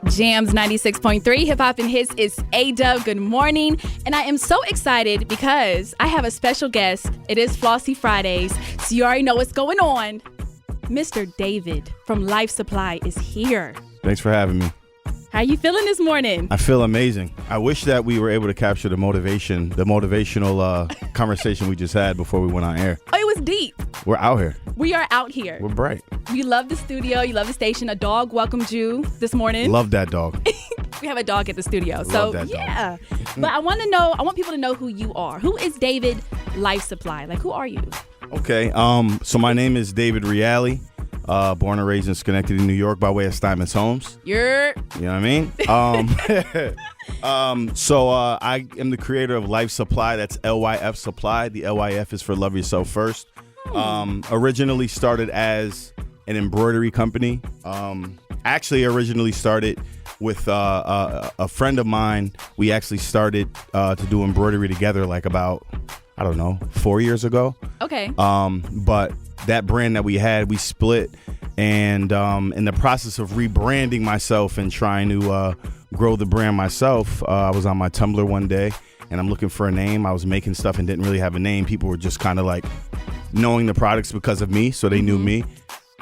Jams 96.3 Hip Hop and Hits is A-Dub. Good morning. And I am so excited because I have a special guest. It is Flossy Fridays, so you already know what's going on. Mr. David from Life Supply is here. Thanks for having me. How you feeling this morning? I feel amazing. I wish that we were able to capture the motivational conversation we just had before we went on air. Oh, it was deep. We're out here. We are out here. We're bright. You love the studio. You love the station. A dog welcomed you this morning. Love that dog. We have a dog at the studio. Love that yeah. dog. But I want people to know who you are. Who is David Life Supply? Like, who are you? Okay. So my name is David Reale. Born and raised in Schenectady, New York, by way of Steinmetz Homes. You know what I mean? So I am the creator of Life Supply. That's LYF Supply. The LYF is for Love Yourself First. Originally started as an embroidery company. Actually, originally started with a friend of mine. We actually started to do embroidery together like about, 4 years ago. Okay. But that brand that we had, we split, and in the process of rebranding myself and trying to grow the brand myself, I was on my Tumblr one day and I'm looking for a name. I was making stuff and didn't really have a name. People were just kind of like knowing the products because of me, so they knew me.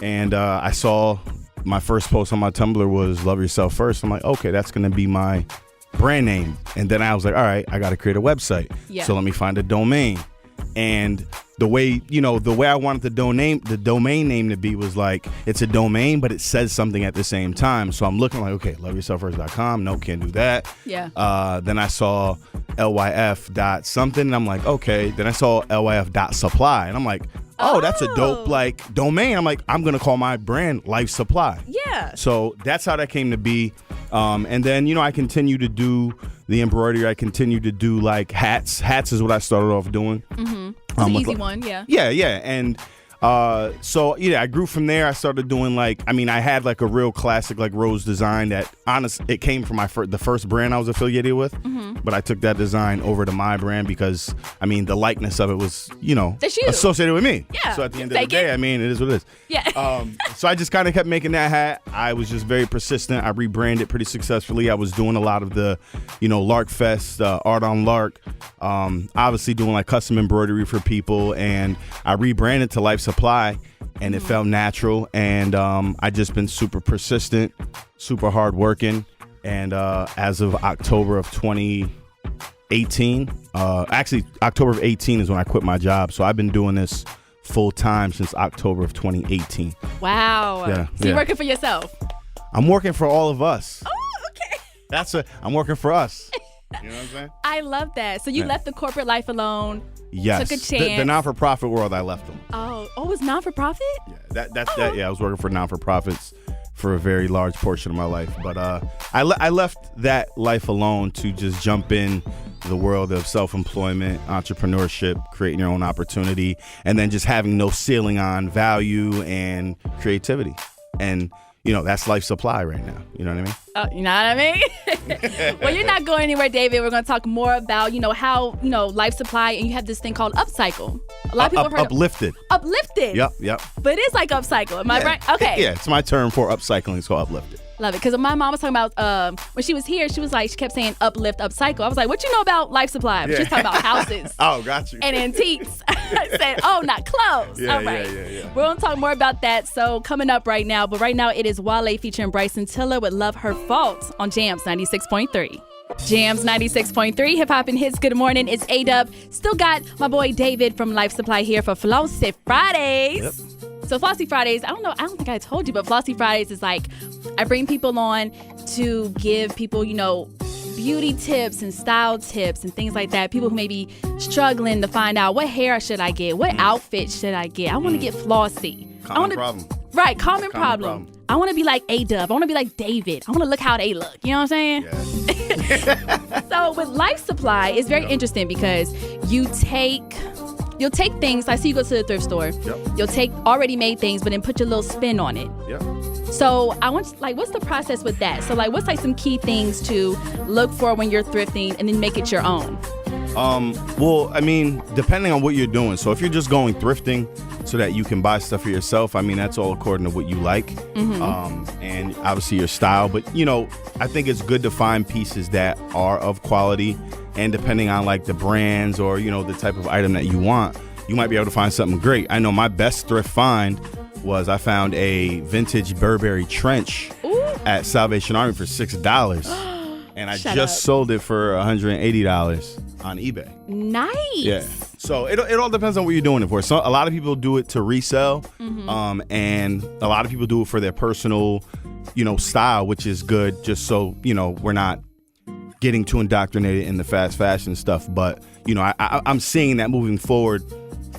And I saw my first post on my Tumblr was Love Yourself First. I'm like, okay, that's going to be my brand name. And then I was like, all right, I got to create a website. Yeah. So let me find a domain. And the way I wanted the domain name to be was like, it's a domain, but it says something at the same time. So I'm looking like, okay, loveyourselffirst.com. No, can't do that. Yeah. Then I saw LYF dot something, and I'm like, okay. Then I saw LYF dot supply, and I'm like, oh, that's a dope domain. I'm like, I'm gonna call my brand Life Supply. Yeah. So that's how that came to be. And then I continue to do the embroidery. I continue to do like hats. Hats is what I started off doing. Mm-hmm. It's an easy one, yeah. Yeah. And so I grew from there. I started doing I had like a real classic like rose design that it came from the first brand I was affiliated with. Mm-hmm. But I took that design over to my brand because the likeness of it was associated with me. Yeah. So at the end of the day, it is what it is. Yeah. So I just kind of kept making that hat. I was just very persistent. I rebranded pretty successfully. I was doing a lot of the Lark Fest, Art on Lark, obviously doing like custom embroidery for people, and I rebranded to Life Supply, and it felt natural, and I just been super persistent, super hardworking, and as of October of 2018, actually October of 18 is when I quit my job, so I've been doing this full time since October of 2018. Wow. Yeah. So you're working for yourself? I'm working for all of us. Oh, okay. I'm working for us. You know what I'm saying? I love that. So you left the corporate life alone. Yes. Took a chance. The non-for-profit world, I left them. Oh, it's non-for-profit? Yeah, that. Yeah, I was working for non-for-profits for a very large portion of my life. But I left that life alone to just jump in the world of self-employment, entrepreneurship, creating your own opportunity, and then just having no ceiling on value and creativity. And that's Life Supply right now. You know what I mean? You know what I mean? Well, you're not going anywhere, David. We're going to talk more about, how, Life Supply, and you have this thing called upcycle. A lot of people have heard Uplifted. Uplifted? Yep. But it is like upcycle. Am I right? Okay. Yeah, it's my term for upcycling. It's called uplifted. Love it. Because my mom was talking about, when she was here, she kept saying uplift, upcycle. I was like, what you know about Life Supply? But she's talking about houses. Oh, got you. And antiques. I said, not clothes. Yeah, all right. Yeah. We're going to talk more about that. So coming up right now. But right now it is Wale featuring Bryson Tiller with Love Her Fault on Jams 96.3. Jams 96.3 Hip Hop and Hits. Good morning. It's A-Dub. Still got my boy David from Life Supply here for Flossy Fridays. Yep. So Flossy Fridays, I don't think I told you, but Flossy Fridays is like I bring people on to give people, beauty tips and style tips and things like that. People who may be struggling to find out what hair should I get, what outfit should I get. I want to get flossy. Common problem. Right, common problem. I want to be like A-Dub. I want to be like David. I want to look how they look. You know what I'm saying? Yeah. So with Life Supply, it's very interesting because you'll take things. I see you go to the thrift store. Yep. You'll take already made things, but then put your little spin on it. Yep. So I want what's the process with that? So what's some key things to look for when you're thrifting and then make it your own? Well, I mean, depending on what you're doing. So if you're just going thrifting so that you can buy stuff for yourself, I mean, that's all according to what you like, and obviously your style. But, I think it's good to find pieces that are of quality, and depending on like the brands or, the type of item that you want, you might be able to find something great. I know my best thrift find was I found a vintage Burberry trench at Salvation Army for $6. And I just sold it for $180 on eBay. Nice. Yeah. So it all depends on what you're doing it for. So a lot of people do it to resell, and a lot of people do it for their personal, style, which is good. Just so we're not getting too indoctrinated in the fast fashion stuff. But I'm seeing that moving forward,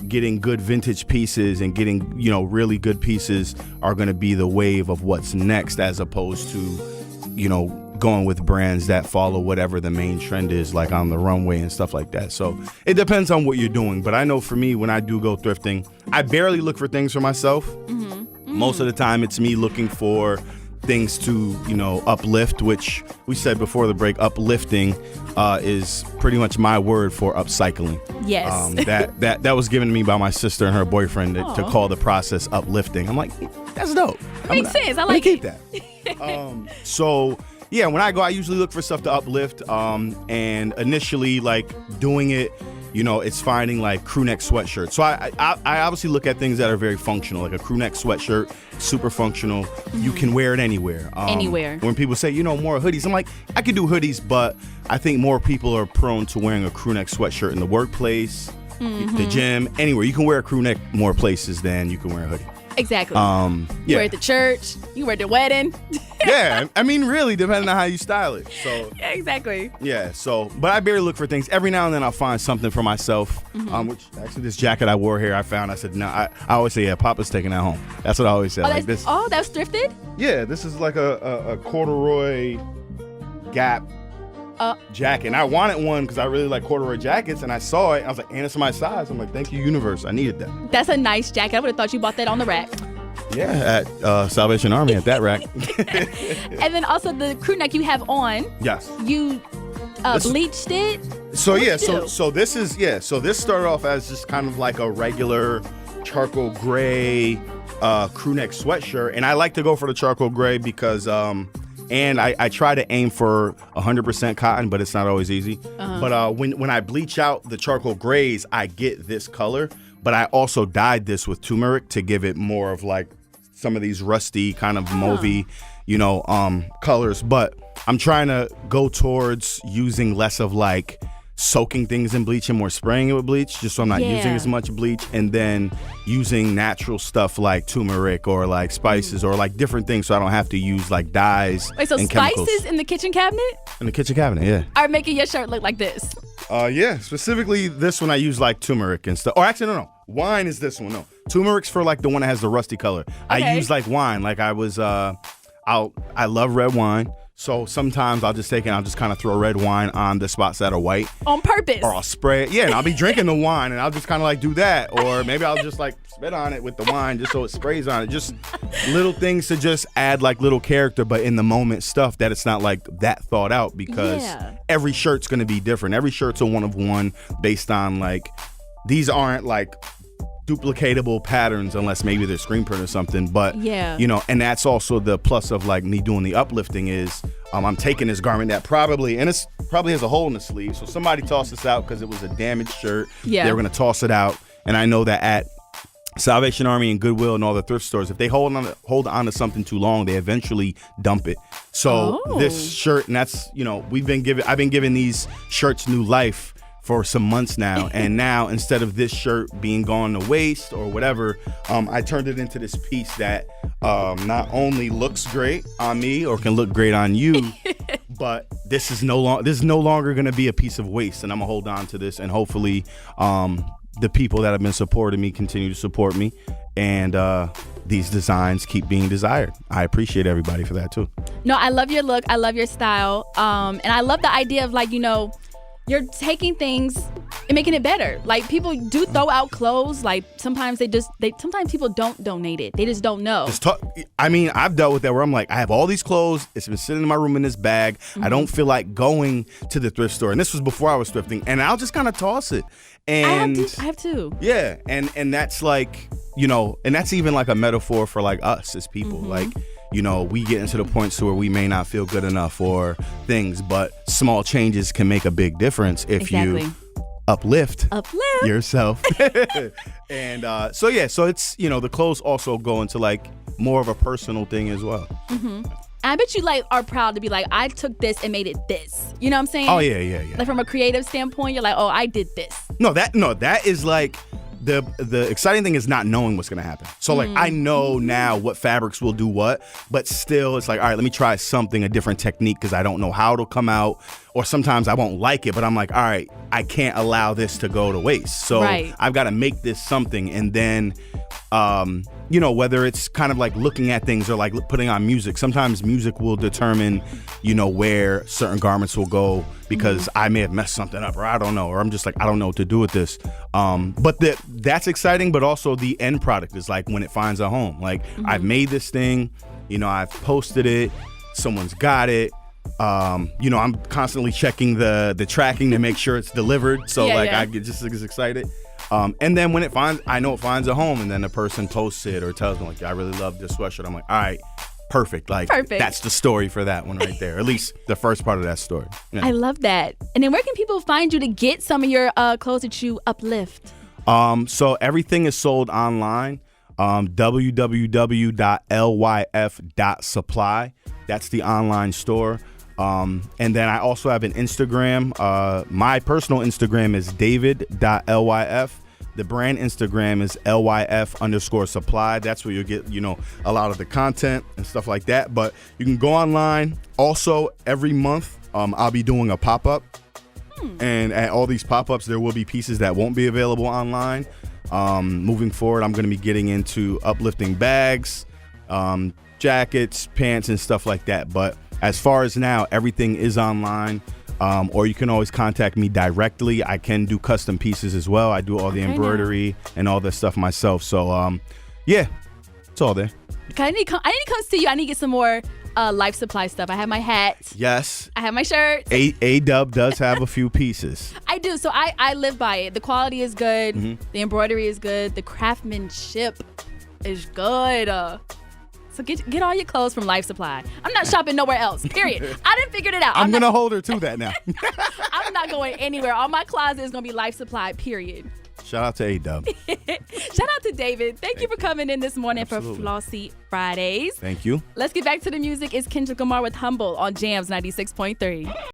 getting good vintage pieces and getting really good pieces are going to be the wave of what's next, as opposed to going with brands that follow whatever the main trend is, like on the runway and stuff like that. So it depends on what you're doing. But I know for me, when I do go thrifting, I barely look for things for myself. Most of the time it's me looking for things to uplift, which we said before the break. Uplifting is pretty much my word for upcycling. Yes. That was given to me by my sister and her boyfriend to call the process uplifting. I'm like, that's dope. Makes sense. I like keep that. So yeah, when I go, I usually look for stuff to uplift. And initially, like doing it, it's finding like crew neck sweatshirts. So I obviously look at things that are very functional, like a crew neck sweatshirt, super functional. You can wear it anywhere. Anywhere. When people say, more hoodies, I'm like, I could do hoodies, but I think more people are prone to wearing a crew neck sweatshirt in the workplace, the gym, anywhere. You can wear a crew neck more places than you can wear a hoodie. Exactly. You wear it at the church. You wear it at the wedding. Yeah, I mean, really, depending on how you style it. So yeah, exactly. Yeah, but I barely look for things. Every now and then I'll find something for myself. Which actually, this jacket I wore here, I found. I said, no, I always say, yeah, Papa's taking that home. That's what I always say. That's thrifted? Yeah, this is like a corduroy Gap jacket. And I wanted one because I really like corduroy jackets, and I saw it, and I was like, and it's my size. I'm like, thank you, universe. I needed that. That's a nice jacket. I would have thought you bought that on the rack. Yeah, at Salvation Army at that rack. And then also the crew neck you have on. Yes. You bleached it. So this started off as just kind of like a regular charcoal gray crew neck sweatshirt, and I like to go for the charcoal gray because and I try to aim for 100% cotton, but it's not always easy. But when I bleach out the charcoal grays, I get this color. But I also dyed this with turmeric to give it more of like some of these rusty kind of mauvey, colors. But I'm trying to go towards using less of like soaking things in bleach and more spraying it with bleach, just so I'm not using as much bleach, and then using natural stuff like turmeric or like spices or like different things, so I don't have to use like dyes. Wait, so and spices chemicals. in the kitchen cabinet? In the kitchen cabinet, yeah. Are making your shirt look like this? Yeah, specifically this one I use like turmeric and stuff. Or actually, no. Wine is this one. No, turmeric's for like the one that has the rusty color. Okay. I use like wine. Like I love red wine. So sometimes I'll just take it and I'll just kind of throw red wine on the spots that are white. On purpose? Or I'll spray it. Yeah, and I'll be drinking the wine and I'll just kind of like do that. Or maybe I'll just like spit on it with the wine just so it sprays on it. Just little things to just add like little character, but in the moment stuff that it's not like that thought out, because every shirt's going to be different. Every shirt's a one of one based on like, these aren't like duplicatable patterns unless maybe they're screen print or something, but and that's also the plus of like me doing the uplifting is I'm taking this garment that probably has a hole in the sleeve, so somebody tossed this out because it was a damaged shirt. They were going to toss it out, and I know that at Salvation Army and Goodwill and all the thrift stores, if they hold on to something too long, they eventually dump it. So this shirt, and that's I've been giving these shirts new life for some months now, and now instead of this shirt being gone to waste or whatever, I turned it into this piece that not only looks great on me or can look great on you, but this is no longer going to be a piece of waste, and I'm gonna hold on to this, and hopefully the people that have been supporting me continue to support me, and these designs keep being desired. I appreciate everybody for that too. No, I love your look. I love your style, and I love the idea of like you're taking things and making it better. Like, people do throw out clothes. Like, sometimes sometimes people don't donate it. They just don't know. I've dealt with that where I'm like, I have all these clothes. It's been sitting in my room in this bag. I don't feel like going to the thrift store. And this was before I was thrifting. And I'll just kind of toss it. And I have to. Yeah. And that's like, and that's even like a metaphor for like us as people. Like, we get into the points to where we may not feel good enough or things, but small changes can make a big difference if you uplift yourself. And so it's, the clothes also go into like more of a personal thing as well. I bet you like are proud to be like, I took this and made it this. You know what I'm saying? Oh yeah. Like, from a creative standpoint, you're like, oh, I did this. No, that is like the exciting thing is not knowing what's gonna happen. So like, I know now what fabrics will do what, but still it's like, all right, let me try something, a different technique, because I don't know how it'll come out, or sometimes I won't like it, but I'm like, all right, I can't allow this to go to waste. So I've got to make this something. And then whether it's kind of like looking at things or like putting on music, sometimes music will determine where certain garments will go, because I may have messed something up, or I don't know, or I'm just like, I don't know what to do with this. But that's exciting, but also the end product is like when it finds a home. Like, I've made this thing, I've posted it, someone's got it. I'm constantly checking the tracking to make sure it's delivered. So I get just as excited. And then when I know it finds a home, and then the person posts it or tells me like, I really love this sweatshirt. I'm like, all right, perfect. Like, that's the story for that one right there. At least the first part of that story. Yeah. I love that. And then where can people find you to get some of your clothes that you uplift? So everything is sold online. www.lyf.supply. That's the online store. And then I also have an Instagram. My personal Instagram is david.lyf. The brand Instagram is lyf_supply. That's where you'll get, a lot of the content and stuff like that. But you can go online. Also, every month, I'll be doing a pop-up. And at all these pop-ups, there will be pieces that won't be available online. Moving forward, I'm going to be getting into uplifting bags, jackets, pants, and stuff like that. But as far as now, everything is online, or you can always contact me directly. I can do custom pieces as well. I do all the embroidery and all that stuff myself. So, it's all there. I need to come see you. I need to get some more Life Supply stuff. I have my hats. Yes. I have my shirts. A-Dub does have a few pieces. I do. So I live by it. The quality is good. The embroidery is good. The craftsmanship is good. So get all your clothes from Life Supply. I'm not shopping nowhere else, period. I done figured it out. I'm going to hold her to that now. I'm not going anywhere. All my closet is going to be Life Supply, period. Shout out to A-Dub. Shout out to David. Thank you for coming in this morning for Flossy Fridays. Thank you. Let's get back to the music. It's Kendrick Lamar with Humble on Jams 96.3.